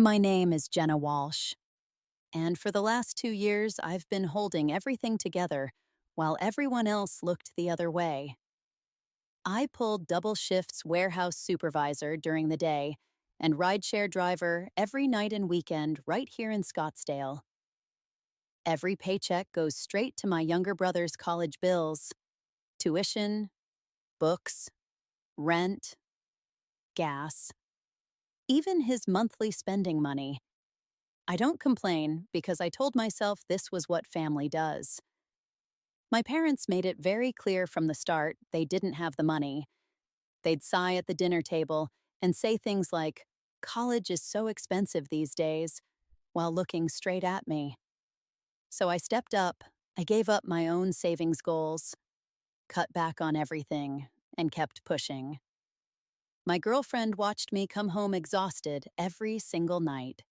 My name is Jenna Walsh, and for the last 2 years, I've been holding everything together while everyone else looked the other way. I pulled double shifts warehouse supervisor during the day and rideshare driver every night and weekend right here in Scottsdale. Every paycheck goes straight to my younger brother's college bills, tuition, books, rent, gas, even his monthly spending money. I don't complain because I told myself this was what family does. My parents made it very clear from the start they didn't have the money. They'd sigh at the dinner table and say things like, "College is so expensive these days," while looking straight at me. So I stepped up, I gave up my own savings goals, cut back on everything, and kept pushing. My girlfriend watched me come home exhausted every single night,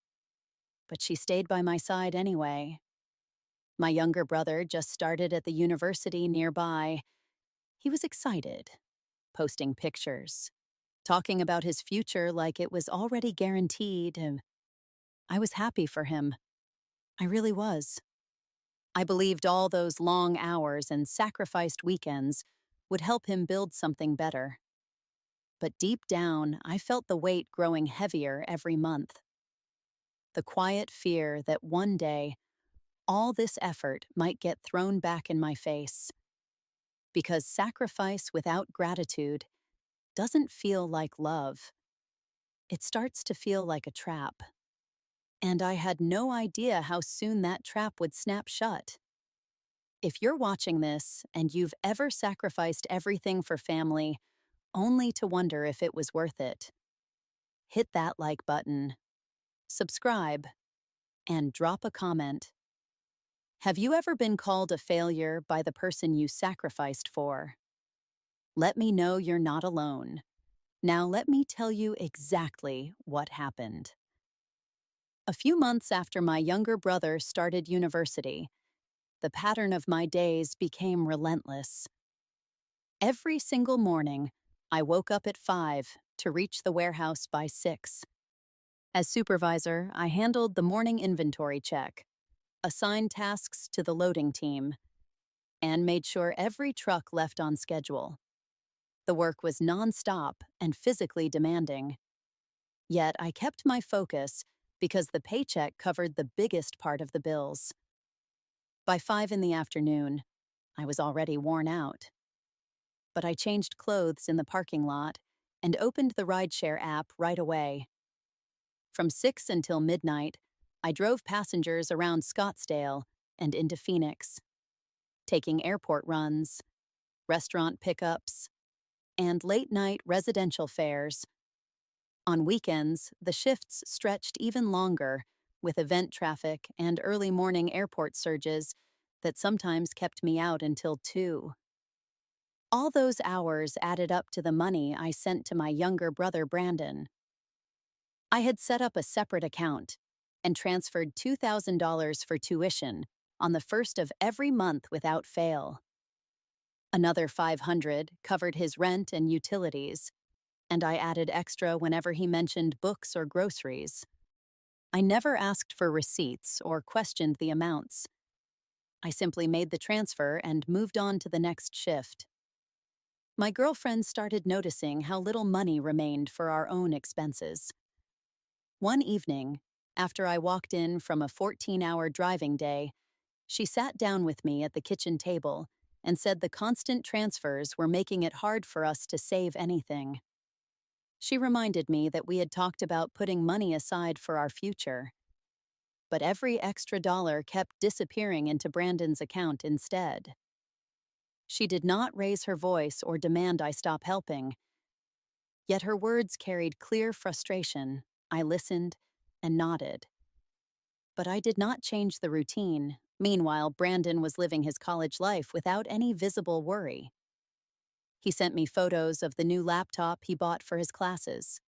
but she stayed by my side anyway. My younger brother just started at the university nearby. He was excited, posting pictures, talking about his future like it was already guaranteed, and I was happy for him. I really was. I believed all those long hours and sacrificed weekends would help him build something better. But deep down, I felt the weight growing heavier every month. The quiet fear that one day, all this effort might get thrown back in my face. Because sacrifice without gratitude doesn't feel like love. It starts to feel like a trap. And I had no idea how soon that trap would snap shut. If you're watching this and you've ever sacrificed everything for family, only to wonder if it was worth it, hit that like button, subscribe, and drop a comment. Have you ever been called a failure by the person you sacrificed for? Let me know you're not alone. Now let me tell you exactly what happened. A few months after my younger brother started university, the pattern of my days became relentless. Every single morning, I woke up at 5 to reach the warehouse by 6. As supervisor, I handled the morning inventory check, assigned tasks to the loading team, and made sure every truck left on schedule. The work was nonstop and physically demanding. Yet I kept my focus because the paycheck covered the biggest part of the bills. By 5 in the afternoon, I was already worn out. But I changed clothes in the parking lot and opened the rideshare app right away. From 6 until midnight, I drove passengers around Scottsdale and into Phoenix, taking airport runs, restaurant pickups, and late-night residential fares. On weekends, the shifts stretched even longer, with event traffic and early morning airport surges that sometimes kept me out until 2. All those hours added up to the money I sent to my younger brother Brandon. I had set up a separate account and transferred $2,000 for tuition on the first of every month without fail. Another $500 covered his rent and utilities, and I added extra whenever he mentioned books or groceries. I never asked for receipts or questioned the amounts. I simply made the transfer and moved on to the next shift. My girlfriend started noticing how little money remained for our own expenses. One evening, after I walked in from a 14-hour driving day, she sat down with me at the kitchen table and said the constant transfers were making it hard for us to save anything. She reminded me that we had talked about putting money aside for our future. But every extra dollar kept disappearing into Brandon's account instead. She did not raise her voice or demand I stop helping. Yet her words carried clear frustration. I listened and nodded. But I did not change the routine. Meanwhile, Brandon was living his college life without any visible worry. He sent me photos of the new laptop he bought for his classes,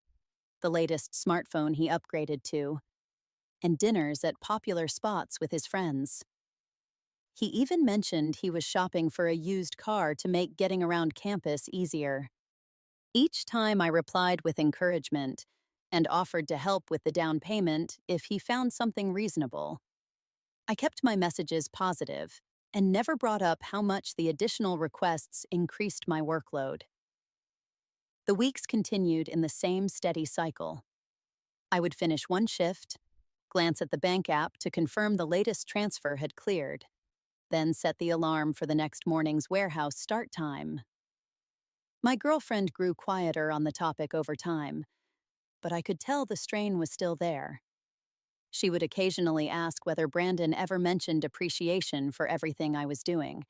the latest smartphone he upgraded to, and dinners at popular spots with his friends. He even mentioned he was shopping for a used car to make getting around campus easier. Each time I replied with encouragement, and offered to help with the down payment if he found something reasonable. I kept my messages positive and never brought up how much the additional requests increased my workload. The weeks continued in the same steady cycle. I would finish one shift, glance at the bank app to confirm the latest transfer had cleared, then set the alarm for the next morning's warehouse start time. My girlfriend grew quieter on the topic over time, but I could tell the strain was still there. She would occasionally ask whether Brandon ever mentioned appreciation for everything I was doing,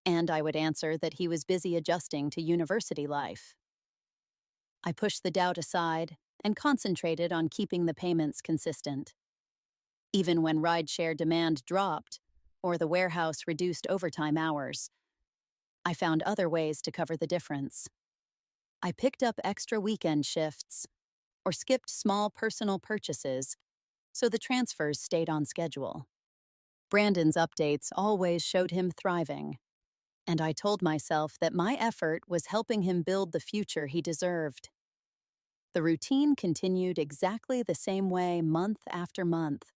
and I would answer that he was busy adjusting to university life. I pushed the doubt aside and concentrated on keeping the payments consistent. Even when rideshare demand dropped or the warehouse reduced overtime hours, I found other ways to cover the difference. I picked up extra weekend shifts or skipped small personal purchases so the transfers stayed on schedule. Brandon's updates always showed him thriving, and I told myself that my effort was helping him build the future he deserved. The routine continued exactly the same way month after month,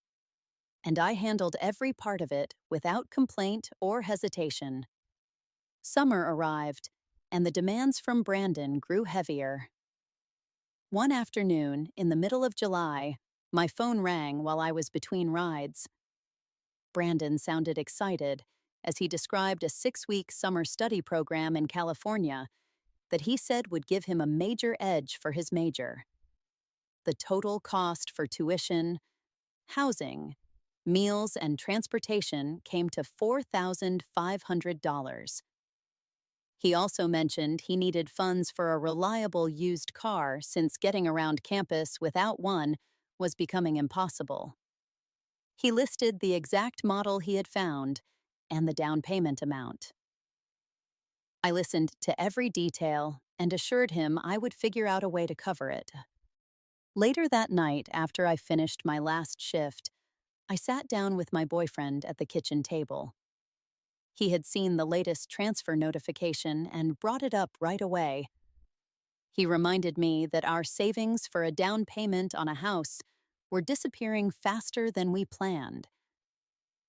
and I handled every part of it without complaint or hesitation. Summer arrived, and the demands from Brandon grew heavier. One afternoon, in the middle of July, my phone rang while I was between rides. Brandon sounded excited as he described a 6-week summer study program in California that he said would give him a major edge for his major. The total cost for tuition, housing, meals, and transportation came to $4,500. He also mentioned he needed funds for a reliable used car since getting around campus without one was becoming impossible. He listed the exact model he had found and the down payment amount. I listened to every detail and assured him I would figure out a way to cover it. Later that night, after I finished my last shift, I sat down with my boyfriend at the kitchen table. He had seen the latest transfer notification and brought it up right away. He reminded me that our savings for a down payment on a house were disappearing faster than we planned.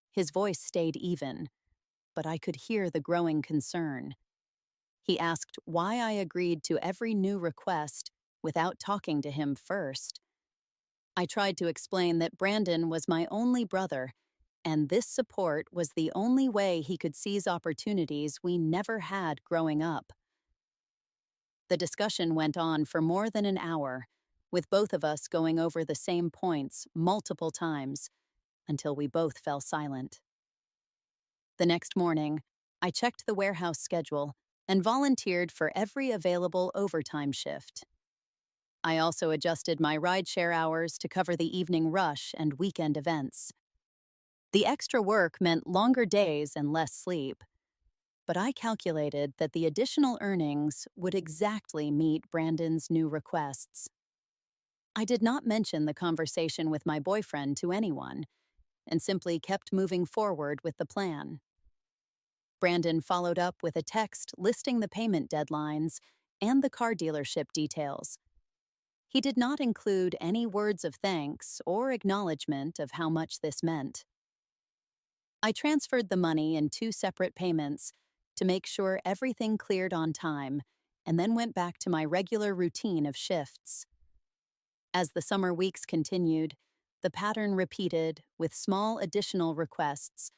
His voice stayed even, but I could hear the growing concern. He asked why I agreed to every new request without talking to him first. I tried to explain that Brandon was my only brother, and this support was the only way he could seize opportunities we never had growing up. The discussion went on for more than an hour, with both of us going over the same points multiple times, until we both fell silent. The next morning, I checked the warehouse schedule and volunteered for every available overtime shift. I also adjusted my rideshare hours to cover the evening rush and weekend events. The extra work meant longer days and less sleep, but I calculated that the additional earnings would exactly meet Brandon's new requests. I did not mention the conversation with my boyfriend to anyone, and simply kept moving forward with the plan. Brandon followed up with a text listing the payment deadlines and the car dealership details. He did not include any words of thanks or acknowledgement of how much this meant. I transferred the money in 2 separate payments to make sure everything cleared on time, and then went back to my regular routine of shifts. As the summer weeks continued, the pattern repeated with small additional requests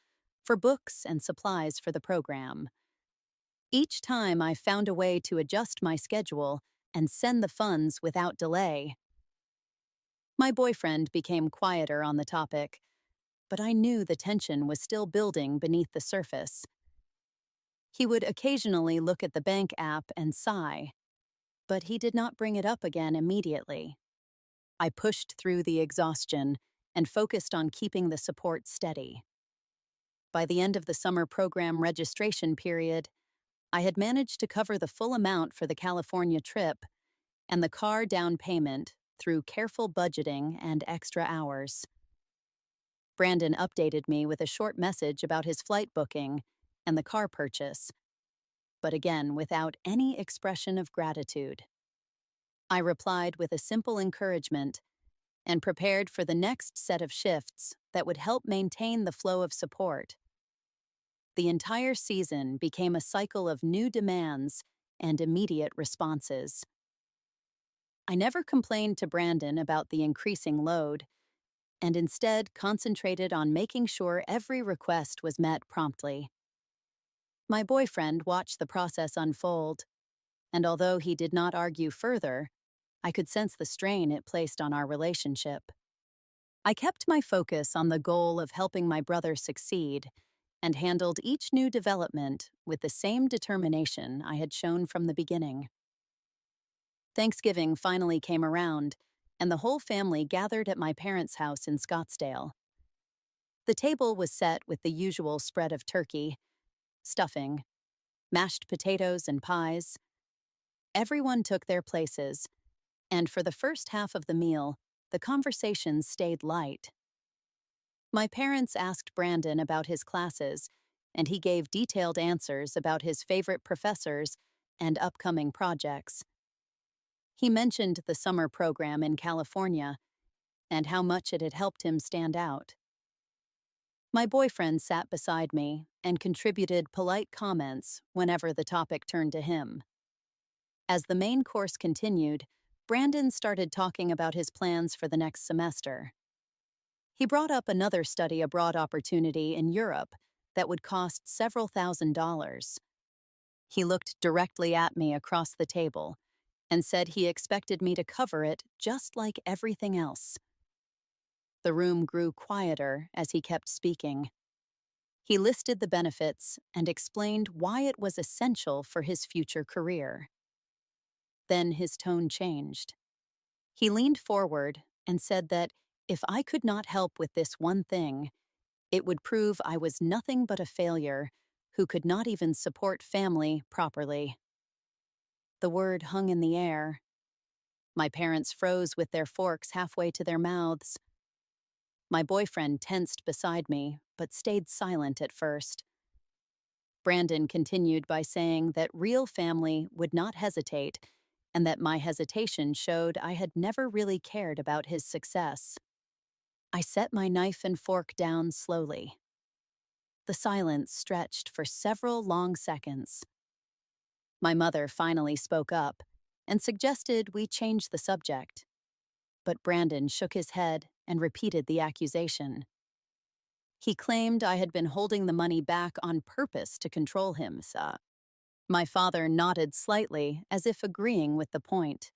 for books and supplies for the program. Each time I found a way to adjust my schedule and send the funds without delay. My boyfriend became quieter on the topic, but I knew the tension was still building beneath the surface. He would occasionally look at the bank app and sigh, but he did not bring it up again immediately. I pushed through the exhaustion and focused on keeping the support steady. By the end of the summer program registration period, I had managed to cover the full amount for the California trip and the car down payment through careful budgeting and extra hours. Brandon updated me with a short message about his flight booking and the car purchase, but again without any expression of gratitude. I replied with a simple encouragement and prepared for the next set of shifts that would help maintain the flow of support. The entire season became a cycle of new demands and immediate responses. I never complained to Brandon about the increasing load, and instead concentrated on making sure every request was met promptly. My boyfriend watched the process unfold, and although he did not argue further, I could sense the strain it placed on our relationship. I kept my focus on the goal of helping my brother succeed and handled each new development with the same determination I had shown from the beginning. Thanksgiving finally came around, and the whole family gathered at my parents' house in Scottsdale. The table was set with the usual spread of turkey, stuffing, mashed potatoes, and pies. Everyone took their places, and for the first half of the meal, the conversation stayed light. My parents asked Brandon about his classes, and he gave detailed answers about his favorite professors and upcoming projects. He mentioned the summer program in California and how much it had helped him stand out. My boyfriend sat beside me and contributed polite comments whenever the topic turned to him. As the main course continued, Brandon started talking about his plans for the next semester. He brought up another study abroad opportunity in Europe that would cost several $1,000s. He looked directly at me across the table and said he expected me to cover it just like everything else. The room grew quieter as he kept speaking. He listed the benefits and explained why it was essential for his future career. Then his tone changed. He leaned forward and said that if I could not help with this one thing, it would prove I was nothing but a failure who could not even support family properly. The word hung in the air. My parents froze with their forks halfway to their mouths. My boyfriend tensed beside me, but stayed silent at first. Brandon continued by saying that real family would not hesitate, and that my hesitation showed I had never really cared about his success. I set my knife and fork down slowly. The silence stretched for several long seconds. My mother finally spoke up and suggested we change the subject. But Brandon shook his head and repeated the accusation. He claimed I had been holding the money back on purpose to control him, sir. My father nodded slightly, as if agreeing with the point.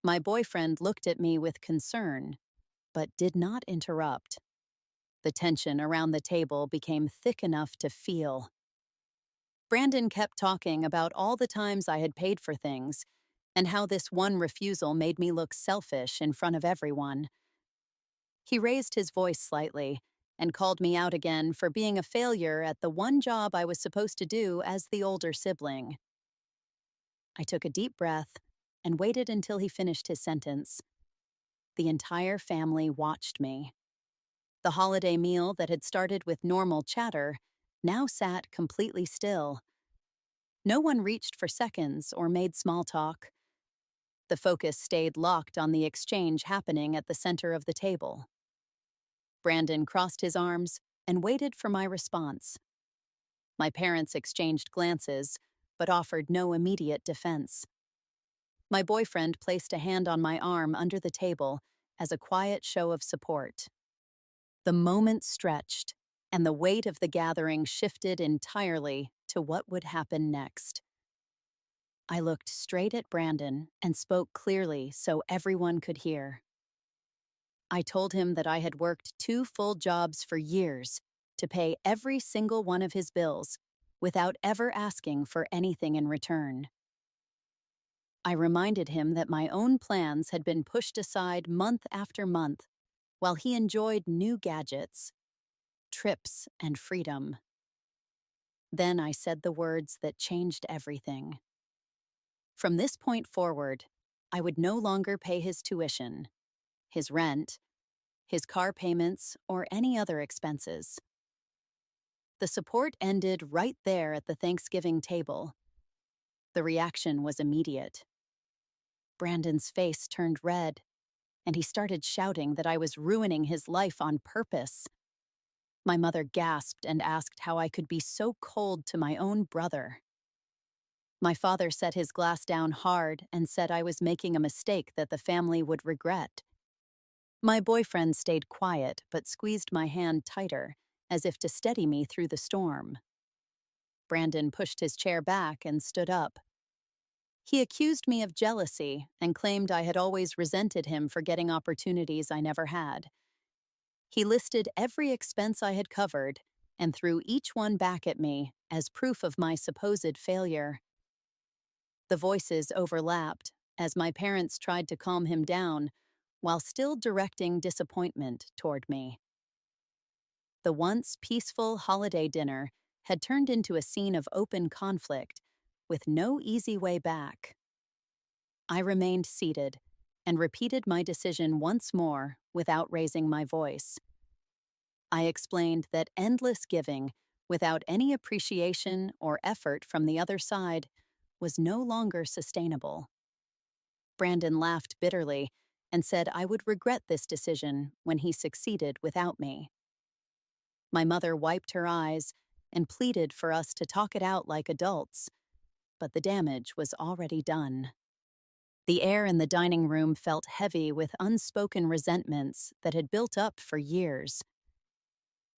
My boyfriend looked at me with concern, but did not interrupt. The tension around the table became thick enough to feel. Brandon kept talking about all the times I had paid for things, and how this one refusal made me look selfish in front of everyone. He raised his voice slightly and called me out again for being a failure at the one job I was supposed to do as the older sibling. I took a deep breath and waited until he finished his sentence. The entire family watched me. The holiday meal that had started with normal chatter now sat completely still. No one reached for seconds or made small talk. The focus stayed locked on the exchange happening at the center of the table. Brandon crossed his arms and waited for my response. My parents exchanged glances, but offered no immediate defense. My boyfriend placed a hand on my arm under the table as a quiet show of support. The moment stretched, and the weight of the gathering shifted entirely to what would happen next. I looked straight at Brandon and spoke clearly so everyone could hear. I told him that I had worked 2 full jobs for years to pay every single one of his bills without ever asking for anything in return. I reminded him that my own plans had been pushed aside month after month while he enjoyed new gadgets, trips, and freedom. Then I said the words that changed everything. From this point forward, I would no longer pay his tuition, his rent, his car payments, or any other expenses. The support ended right there at the Thanksgiving table. The reaction was immediate. Brandon's face turned red, and he started shouting that I was ruining his life on purpose. My mother gasped and asked how I could be so cold to my own brother. My father set his glass down hard and said I was making a mistake that the family would regret. My boyfriend stayed quiet but squeezed my hand tighter, as if to steady me through the storm. Brandon pushed his chair back and stood up. He accused me of jealousy and claimed I had always resented him for getting opportunities I never had. He listed every expense I had covered and threw each one back at me as proof of my supposed failure. The voices overlapped as my parents tried to calm him down while still directing disappointment toward me. The once peaceful holiday dinner had turned into a scene of open conflict with no easy way back. I remained seated and repeated my decision once more without raising my voice. I explained that endless giving without any appreciation or effort from the other side was no longer sustainable. Brandon laughed bitterly and said I would regret this decision when he succeeded without me. My mother wiped her eyes and pleaded for us to talk it out like adults, but the damage was already done. The air in the dining room felt heavy with unspoken resentments that had built up for years.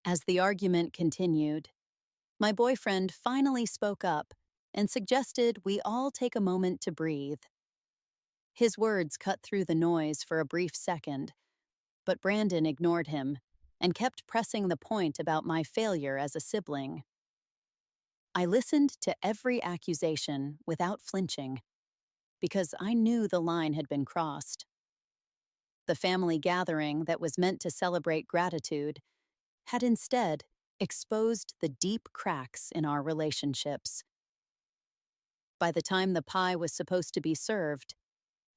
As the argument continued, my boyfriend finally spoke up and suggested we all take a moment to breathe. His words cut through the noise for a brief second, but Brandon ignored him and kept pressing the point about my failure as a sibling. I listened to every accusation without flinching, because I knew the line had been crossed. The family gathering that was meant to celebrate gratitude had instead exposed the deep cracks in our relationships. By the time the pie was supposed to be served,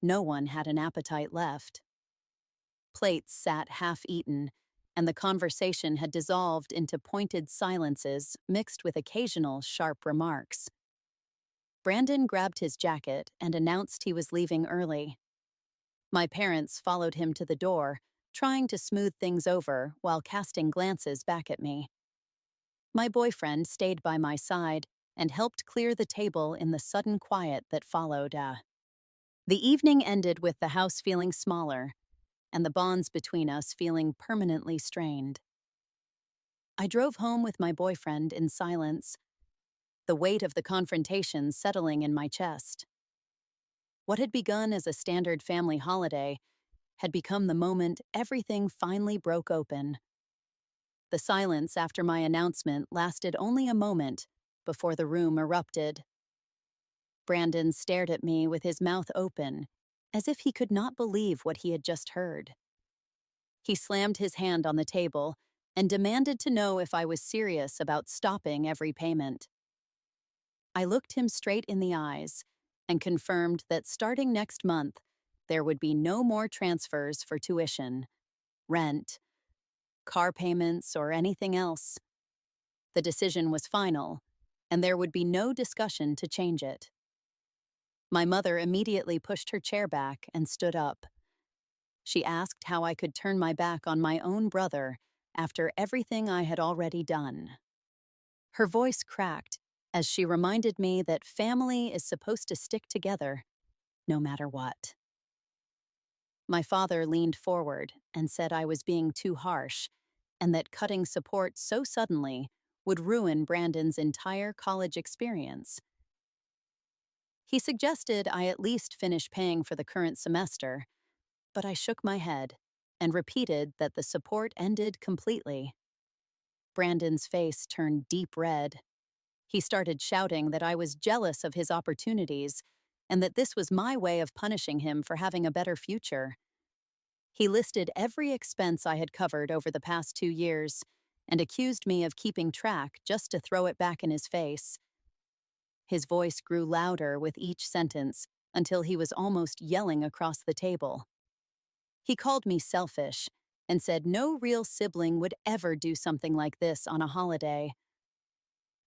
no one had an appetite left. Plates sat half-eaten, and the conversation had dissolved into pointed silences mixed with occasional sharp remarks. Brandon grabbed his jacket and announced he was leaving early. My parents followed him to the door, trying to smooth things over while casting glances back at me. My boyfriend stayed by my side and helped clear the table in the sudden quiet that followed. The evening ended with the house feeling smaller, and the bonds between us feeling permanently strained. I drove home with my boyfriend in silence, the weight of the confrontation settling in my chest. What had begun as a standard family holiday had become the moment everything finally broke open. The silence after my announcement lasted only a moment before the room erupted. Brandon stared at me with his mouth open, as if he could not believe what he had just heard. He slammed his hand on the table and demanded to know if I was serious about stopping every payment. I looked him straight in the eyes and confirmed that starting next month, there would be no more transfers for tuition, rent, car payments, or anything else. The decision was final, and there would be no discussion to change it. My mother immediately pushed her chair back and stood up. She asked how I could turn my back on my own brother after everything I had already done. Her voice cracked as she reminded me that family is supposed to stick together, no matter what. My father leaned forward and said I was being too harsh, and that cutting support so suddenly would ruin Brandon's entire college experience. He suggested I at least finish paying for the current semester, but I shook my head and repeated that the support ended completely. Brandon's face turned deep red. He started shouting that I was jealous of his opportunities and that this was my way of punishing him for having a better future. He listed every expense I had covered over the past 2 years and accused me of keeping track just to throw it back in his face. His voice grew louder with each sentence until he was almost yelling across the table. He called me selfish and said no real sibling would ever do something like this on a holiday.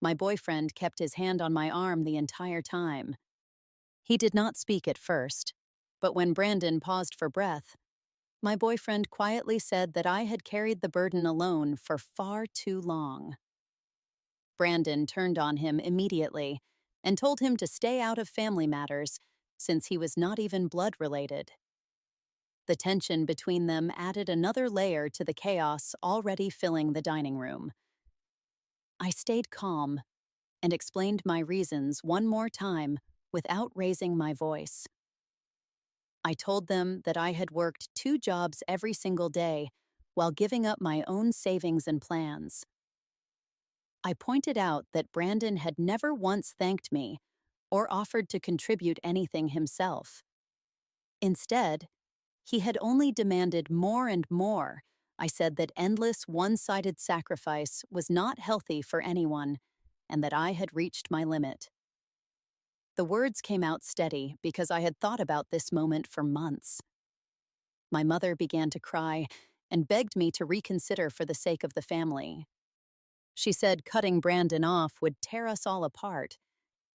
My boyfriend kept his hand on my arm the entire time. He did not speak at first, But when Brandon paused for breath, my boyfriend quietly said that I had carried the burden alone for far too long. Brandon turned on him immediately and told him to stay out of family matters since he was not even blood related. The tension between them added another layer to the chaos already filling the dining room. I stayed calm and explained my reasons one more time without raising my voice. I told them that I had worked 2 jobs every single day while giving up my own savings and plans. I pointed out that Brandon had never once thanked me or offered to contribute anything himself. Instead, he had only demanded more and more. I said that endless one-sided sacrifice was not healthy for anyone and that I had reached my limit. The words came out steady because I had thought about this moment for months. My mother began to cry and begged me to reconsider for the sake of the family. She said cutting Brandon off would tear us all apart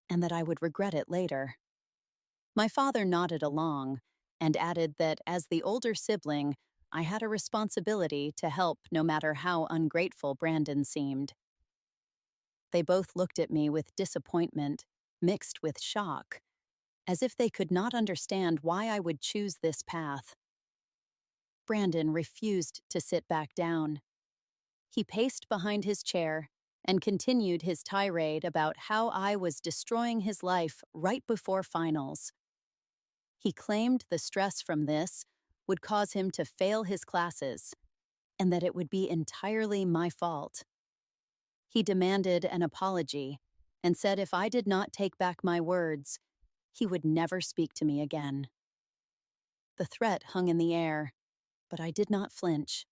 and that I would regret it later. My father nodded along and added that as the older sibling, I had a responsibility to help no matter how ungrateful Brandon seemed. They both looked at me with disappointment, mixed with shock, as if they could not understand why I would choose this path. Brandon refused to sit back down. He paced behind his chair and continued his tirade about how I was destroying his life right before finals. He claimed the stress from this would cause him to fail his classes and that it would be entirely my fault. He demanded an apology and said if I did not take back my words, he would never speak to me again. The threat hung in the air, but I did not flinch.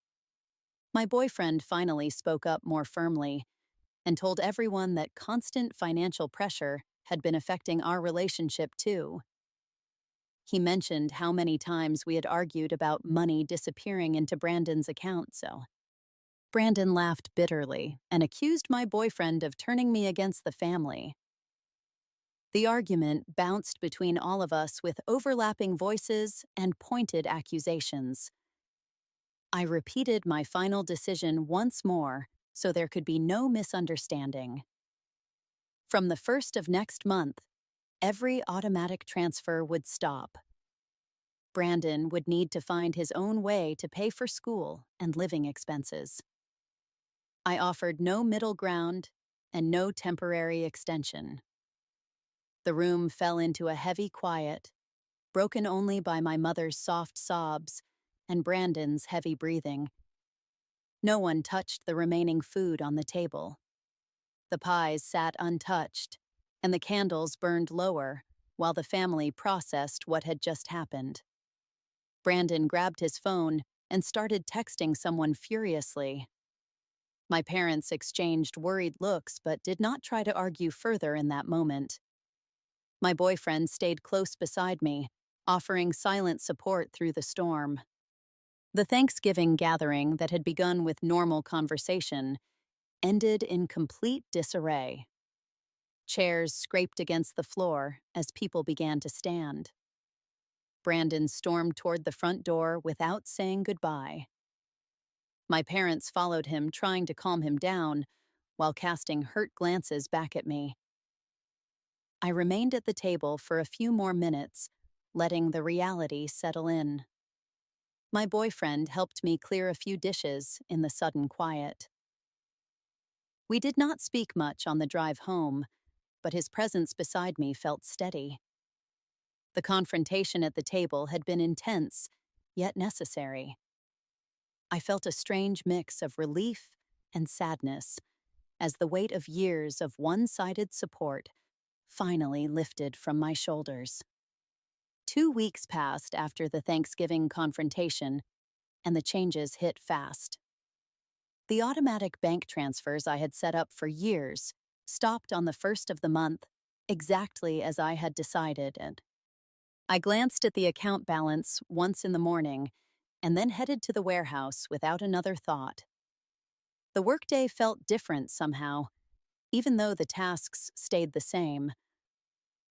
My boyfriend finally spoke up more firmly and told everyone that constant financial pressure had been affecting our relationship too. He mentioned how many times we had argued about money disappearing into Brandon's account, so Brandon laughed bitterly and accused my boyfriend of turning me against the family. The argument bounced between all of us with overlapping voices and pointed accusations. I repeated my final decision once more so there could be no misunderstanding. From the 1st of next month, every automatic transfer would stop. Brandon would need to find his own way to pay for school and living expenses. I offered no middle ground and no temporary extension. The room fell into a heavy quiet, broken only by my mother's soft sobs and Brandon's heavy breathing. No one touched the remaining food on the table. The pies sat untouched, and the candles burned lower while the family processed what had just happened. Brandon grabbed his phone and started texting someone furiously. My parents exchanged worried looks but did not try to argue further in that moment. My boyfriend stayed close beside me, offering silent support through the storm. The Thanksgiving gathering that had begun with normal conversation ended in complete disarray. Chairs scraped against the floor as people began to stand. Brandon stormed toward the front door without saying goodbye. My parents followed him, trying to calm him down, while casting hurt glances back at me. I remained at the table for a few more minutes, letting the reality settle in. My boyfriend helped me clear a few dishes in the sudden quiet. We did not speak much on the drive home, but his presence beside me felt steady. The confrontation at the table had been intense, yet necessary. I felt a strange mix of relief and sadness as the weight of years of one-sided support finally lifted from my shoulders. 2 weeks passed after the Thanksgiving confrontation, and the changes hit fast. The automatic bank transfers I had set up for years stopped on the 1st of the month, exactly as I had decided, and I glanced at the account balance once in the morning and then headed to the warehouse without another thought. The workday felt different somehow, even though the tasks stayed the same.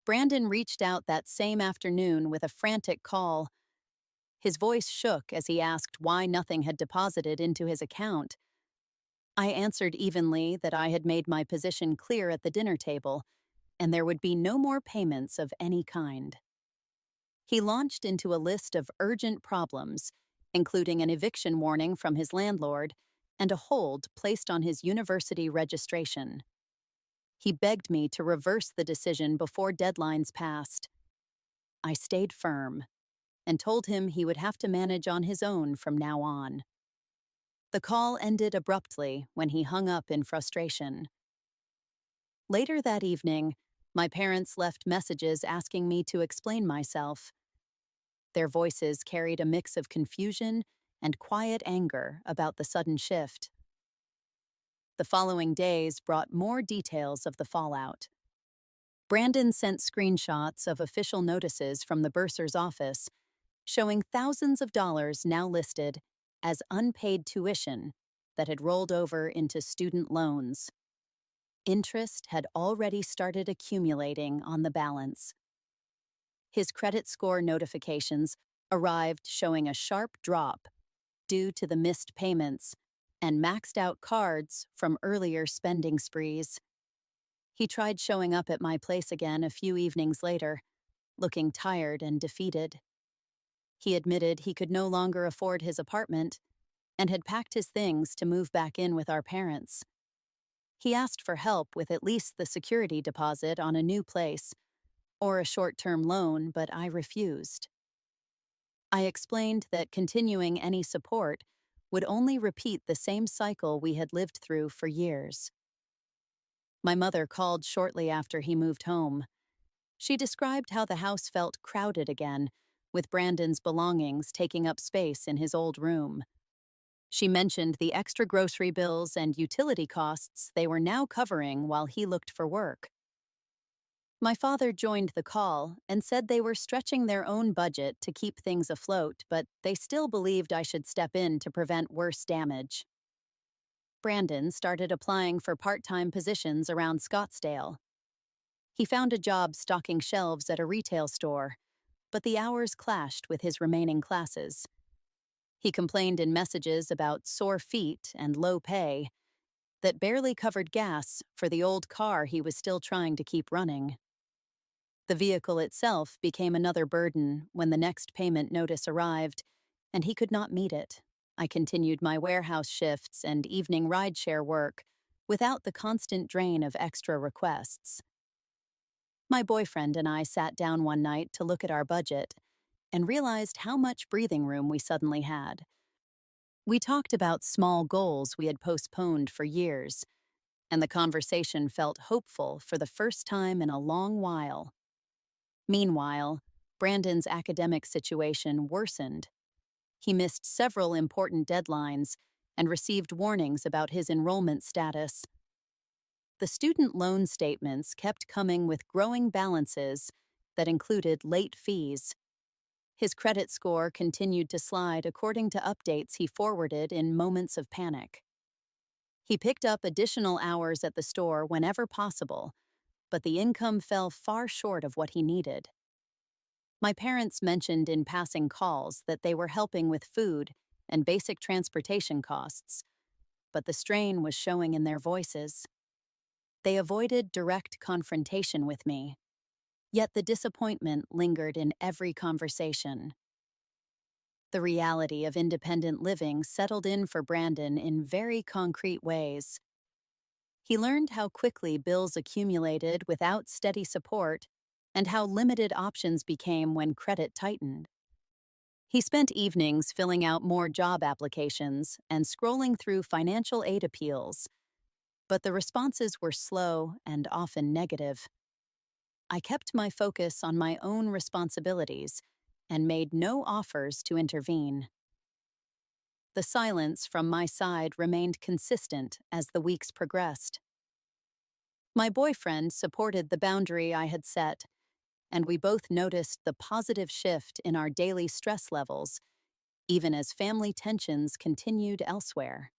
Brandon reached out that same afternoon with a frantic call. His voice shook as he asked why nothing had deposited into his account. I answered evenly that I had made my position clear at the dinner table, and there would be no more payments of any kind. He launched into a list of urgent problems, including an eviction warning from his landlord and a hold placed on his university registration. He begged me to reverse the decision before deadlines passed. I stayed firm and told him he would have to manage on his own from now on. The call ended abruptly when he hung up in frustration. Later that evening, my parents left messages asking me to explain myself. Their voices carried a mix of confusion and quiet anger about the sudden shift. The following days brought more details of the fallout. Brandon sent screenshots of official notices from the bursar's office showing thousands of dollars now listed as unpaid tuition that had rolled over into student loans. Interest had already started accumulating on the balance. His credit score notifications arrived showing a sharp drop due to the missed payments and maxed out cards from earlier spending sprees. He tried showing up at my place again a few evenings later, looking tired and defeated. He admitted he could no longer afford his apartment and had packed his things to move back in with our parents. He asked for help with at least the security deposit on a new place or a short-term loan, but I refused. I explained that continuing any support would only repeat the same cycle we had lived through for years. My mother called shortly after he moved home. She described how the house felt crowded again, with Brandon's belongings taking up space in his old room. She mentioned the extra grocery bills and utility costs they were now covering while he looked for work. My father joined the call and said they were stretching their own budget to keep things afloat, but they still believed I should step in to prevent worse damage. Brandon started applying for part-time positions around Scottsdale. He found a job stocking shelves at a retail store, but the hours clashed with his remaining classes. He complained in messages about sore feet and low pay that barely covered gas for the old car he was still trying to keep running. The vehicle itself became another burden when the next payment notice arrived, and he could not meet it. I continued my warehouse shifts and evening rideshare work without the constant drain of extra requests. My boyfriend and I sat down one night to look at our budget and realized how much breathing room we suddenly had. We talked about small goals we had postponed for years, and the conversation felt hopeful for the first time in a long while. Meanwhile, Brandon's academic situation worsened. He missed several important deadlines and received warnings about his enrollment status. The student loan statements kept coming with growing balances that included late fees. His credit score continued to slide according to updates he forwarded in moments of panic. He picked up additional hours at the store whenever possible, but the income fell far short of what he needed. My parents mentioned in passing calls that they were helping with food and basic transportation costs, but the strain was showing in their voices. They avoided direct confrontation with me, yet the disappointment lingered in every conversation. The reality of independent living settled in for Brandon in very concrete ways. He learned how quickly bills accumulated without steady support and how limited options became when credit tightened. He spent evenings filling out more job applications and scrolling through financial aid appeals, but the responses were slow and often negative. I kept my focus on my own responsibilities and made no offers to intervene. The silence from my side remained consistent as the weeks progressed. My boyfriend supported the boundary I had set, and we both noticed the positive shift in our daily stress levels, even as family tensions continued elsewhere.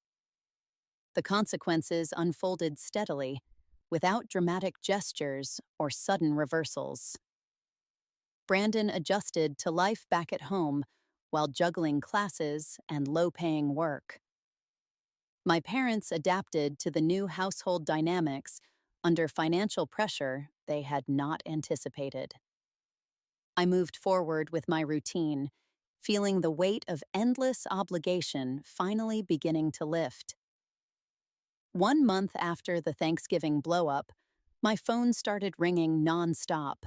The consequences unfolded steadily, without dramatic gestures or sudden reversals. Brandon adjusted to life back at home while juggling classes and low-paying work. My parents adapted to the new household dynamics under financial pressure they had not anticipated. I moved forward with my routine, feeling the weight of endless obligation finally beginning to lift. 1 month after the Thanksgiving blow-up, my phone started ringing nonstop.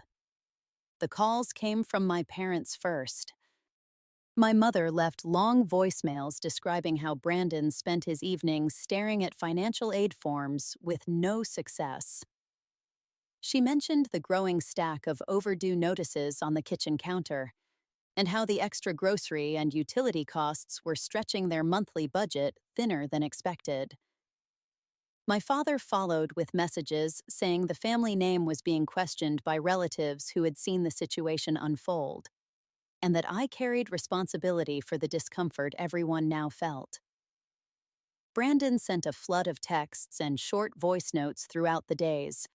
The calls came from my parents first. My mother left long voicemails describing how Brandon spent his evenings staring at financial aid forms with no success. She mentioned the growing stack of overdue notices on the kitchen counter, and how the extra grocery and utility costs were stretching their monthly budget thinner than expected. My father followed with messages saying the family name was being questioned by relatives who had seen the situation unfold, and that I carried responsibility for the discomfort everyone now felt. Brandon sent a flood of texts and short voice notes throughout the days.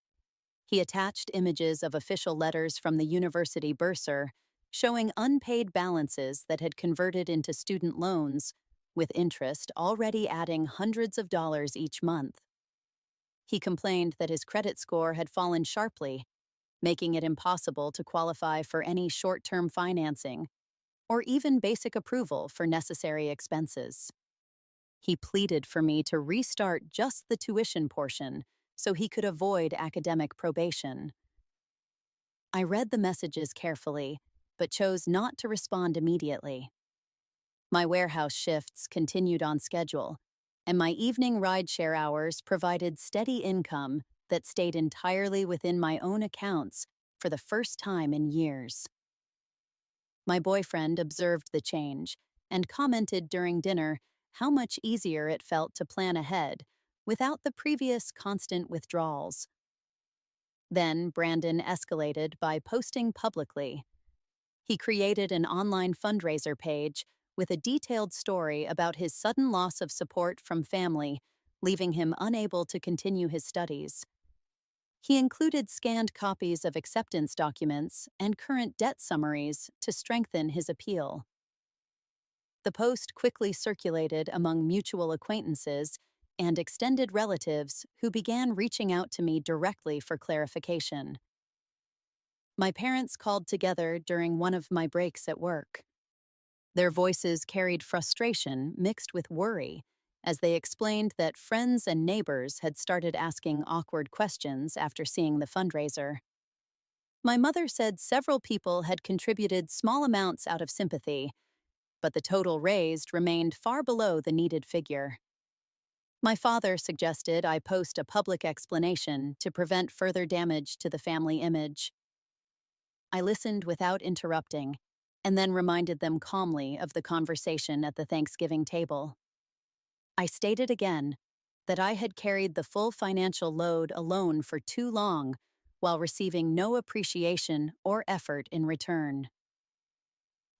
He attached images of official letters from the university bursar, showing unpaid balances that had converted into student loans, with interest already adding hundreds of dollars each month. He complained that his credit score had fallen sharply, making it impossible to qualify for any short-term financing or even basic approval for necessary expenses. He pleaded for me to restart just the tuition portion so he could avoid academic probation. I read the messages carefully, but chose not to respond immediately. My warehouse shifts continued on schedule, and my evening rideshare hours provided steady income that stayed entirely within my own accounts for the first time in years. My boyfriend observed the change and commented during dinner how much easier it felt to plan ahead without the previous constant withdrawals. Then Brandon escalated by posting publicly. He created an online fundraiser page with a detailed story about his sudden loss of support from family, leaving him unable to continue his studies. He included scanned copies of acceptance documents and current debt summaries to strengthen his appeal. The post quickly circulated among mutual acquaintances and extended relatives who began reaching out to me directly for clarification. My parents called together during one of my breaks at work. Their voices carried frustration mixed with worry as they explained that friends and neighbors had started asking awkward questions after seeing the fundraiser. My mother said several people had contributed small amounts out of sympathy, but the total raised remained far below the needed figure. My father suggested I post a public explanation to prevent further damage to the family image. I listened without interrupting, and then reminded them calmly of the conversation at the Thanksgiving table. I stated again that I had carried the full financial load alone for too long while receiving no appreciation or effort in return.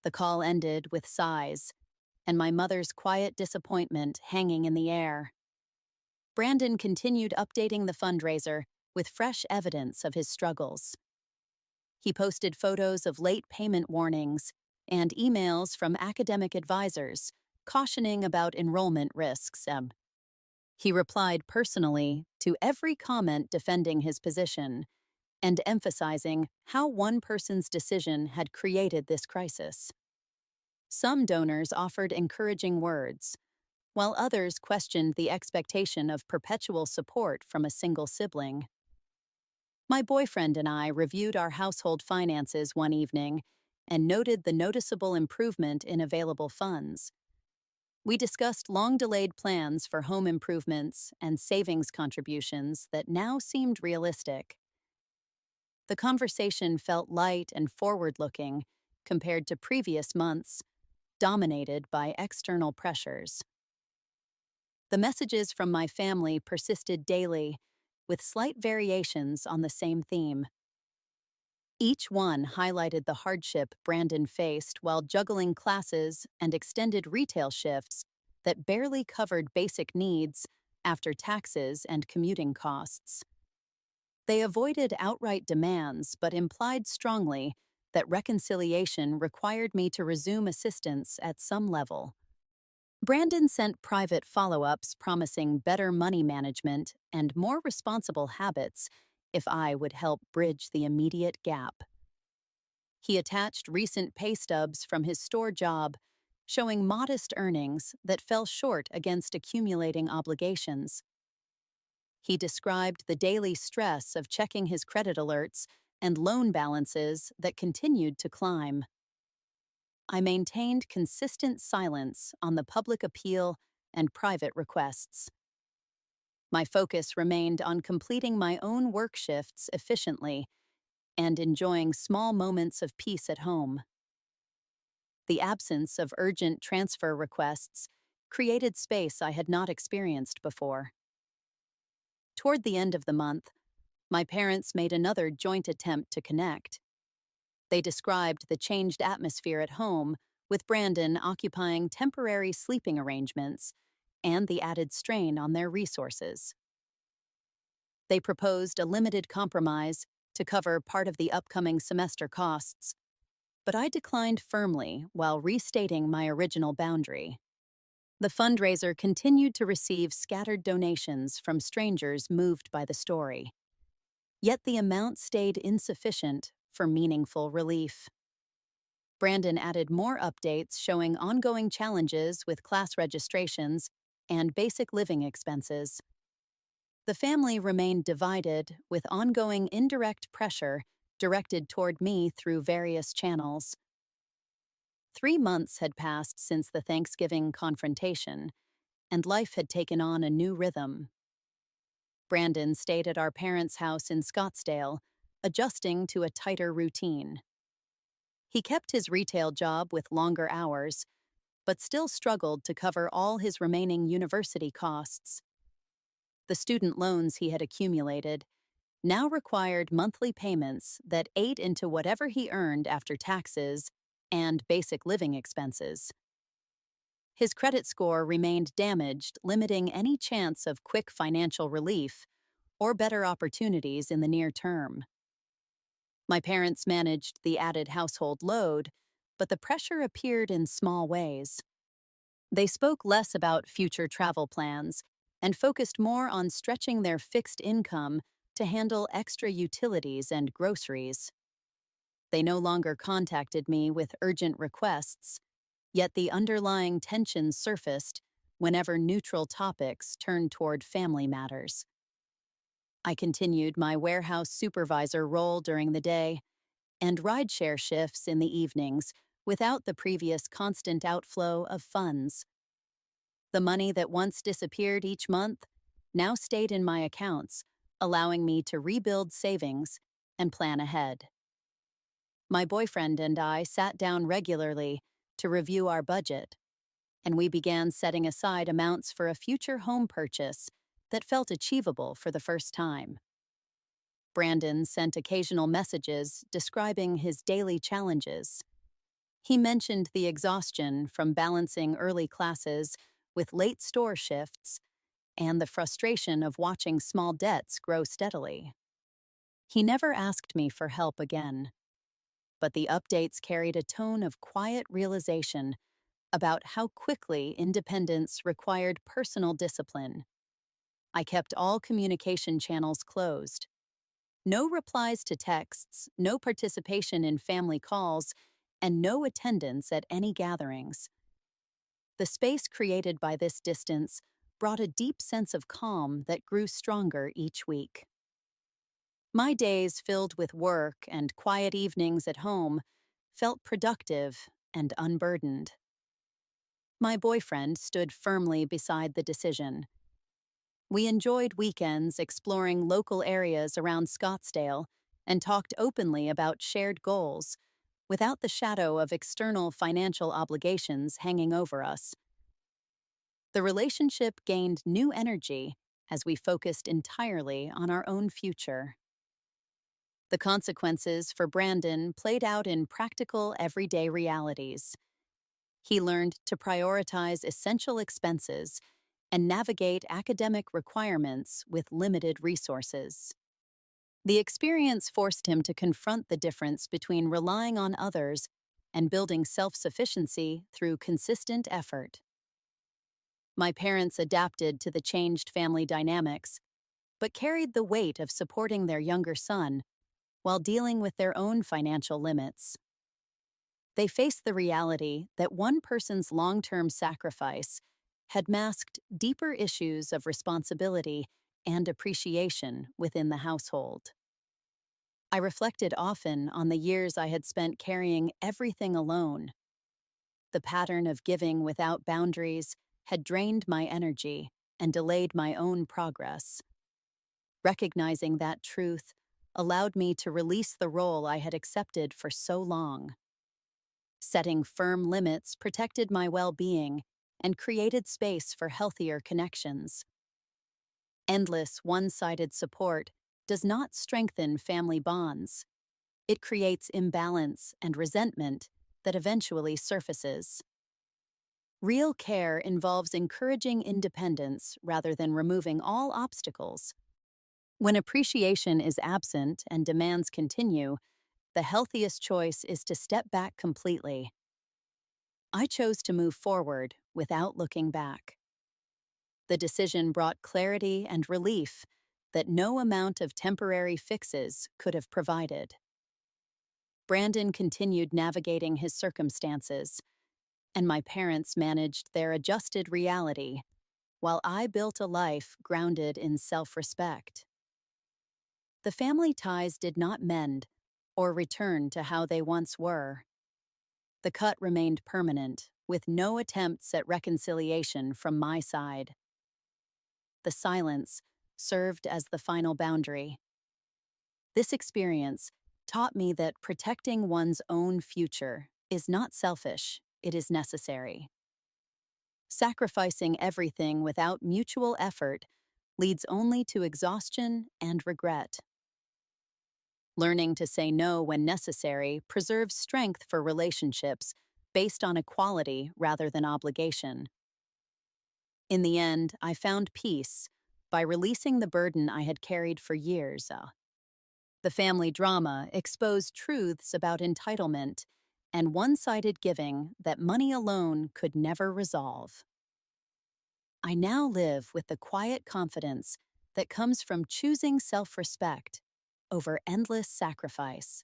The call ended with sighs, and my mother's quiet disappointment hanging in the air. Brandon continued updating the fundraiser with fresh evidence of his struggles. He posted photos of late payment warnings and emails from academic advisors cautioning about enrollment risks. He replied personally to every comment defending his position and emphasizing how one person's decision had created this crisis. Some donors offered encouraging words, while others questioned the expectation of perpetual support from a single sibling. My boyfriend and I reviewed our household finances one evening and noted the noticeable improvement in available funds. We discussed long-delayed plans for home improvements and savings contributions that now seemed realistic. The conversation felt light and forward-looking compared to previous months, dominated by external pressures. The messages from my family persisted daily, with slight variations on the same theme. Each one highlighted the hardship Brandon faced while juggling classes and extended retail shifts that barely covered basic needs after taxes and commuting costs. They avoided outright demands but implied strongly that reconciliation required me to resume assistance at some level. Brandon sent private follow ups promising better money management and more responsible habits if I would help bridge the immediate gap. He attached recent pay stubs from his store job, showing modest earnings that fell short against accumulating obligations. He described the daily stress of checking his credit alerts and loan balances that continued to climb. I maintained consistent silence on the public appeal and private requests. My focus remained on completing my own work shifts efficiently and enjoying small moments of peace at home. The absence of urgent transfer requests created space I had not experienced before. Toward the end of the month, my parents made another joint attempt to connect. They described the changed atmosphere at home, with Brandon occupying temporary sleeping arrangements and the added strain on their resources. They proposed a limited compromise to cover part of the upcoming semester costs, but I declined firmly while restating my original boundary. The fundraiser continued to receive scattered donations from strangers moved by the story. Yet the amount stayed insufficient for meaningful relief. Brandon added more updates showing ongoing challenges with class registrations and basic living expenses. The family remained divided, with ongoing indirect pressure directed toward me through various channels. 3 months had passed since the Thanksgiving confrontation, and life had taken on a new rhythm. Brandon stayed at our parents' house in Scottsdale, adjusting to a tighter routine. He kept his retail job with longer hours, but still struggled to cover all his remaining university costs. The student loans he had accumulated now required monthly payments that ate into whatever he earned after taxes and basic living expenses. His credit score remained damaged, limiting any chance of quick financial relief or better opportunities in the near term. My parents managed the added household load, but the pressure appeared in small ways. They spoke less about future travel plans and focused more on stretching their fixed income to handle extra utilities and groceries. They no longer contacted me with urgent requests, yet the underlying tension surfaced whenever neutral topics turned toward family matters. I continued my warehouse supervisor role during the day and rideshare shifts in the evenings without the previous constant outflow of funds. The money that once disappeared each month now stayed in my accounts, allowing me to rebuild savings and plan ahead. My boyfriend and I sat down regularly to review our budget, and we began setting aside amounts for a future home purchase that felt achievable for the first time. Brandon sent occasional messages describing his daily challenges. He mentioned the exhaustion from balancing early classes with late store shifts and the frustration of watching small debts grow steadily. He never asked me for help again, but the updates carried a tone of quiet realization about how quickly independence required personal discipline. I kept all communication channels closed. No replies to texts, no participation in family calls, and no attendance at any gatherings. The space created by this distance brought a deep sense of calm that grew stronger each week. My days filled with work and quiet evenings at home felt productive and unburdened. My boyfriend stood firmly beside the decision. We enjoyed weekends exploring local areas around Scottsdale and talked openly about shared goals, without the shadow of external financial obligations hanging over us. The relationship gained new energy as we focused entirely on our own future. The consequences for Brandon played out in practical, everyday realities. He learned to prioritize essential expenses and navigate academic requirements with limited resources. The experience forced him to confront the difference between relying on others and building self-sufficiency through consistent effort. My parents adapted to the changed family dynamics, but carried the weight of supporting their younger son while dealing with their own financial limits. They faced the reality that one person's long-term sacrifice had masked deeper issues of responsibility and appreciation within the household. I reflected often on the years I had spent carrying everything alone. The pattern of giving without boundaries had drained my energy and delayed my own progress. Recognizing that truth allowed me to release the role I had accepted for so long. Setting firm limits protected my well-being and created space for healthier connections. Endless one-sided support does not strengthen family bonds. It creates imbalance and resentment that eventually surfaces. Real care involves encouraging independence rather than removing all obstacles. When appreciation is absent and demands continue, the healthiest choice is to step back completely. I chose to move forward without looking back. The decision brought clarity and relief that no amount of temporary fixes could have provided. Brandon continued navigating his circumstances, and my parents managed their adjusted reality, while I built a life grounded in self-respect. The family ties did not mend or return to how they once were. The cut remained permanent, with no attempts at reconciliation from my side. The silence served as the final boundary. This experience taught me that protecting one's own future is not selfish, it is necessary. Sacrificing everything without mutual effort leads only to exhaustion and regret. Learning to say no when necessary preserves strength for relationships based on equality rather than obligation. In the end, I found peace by releasing the burden I had carried for years. The family drama exposed truths about entitlement and one-sided giving that money alone could never resolve. I now live with the quiet confidence that comes from choosing self-respect over endless sacrifice.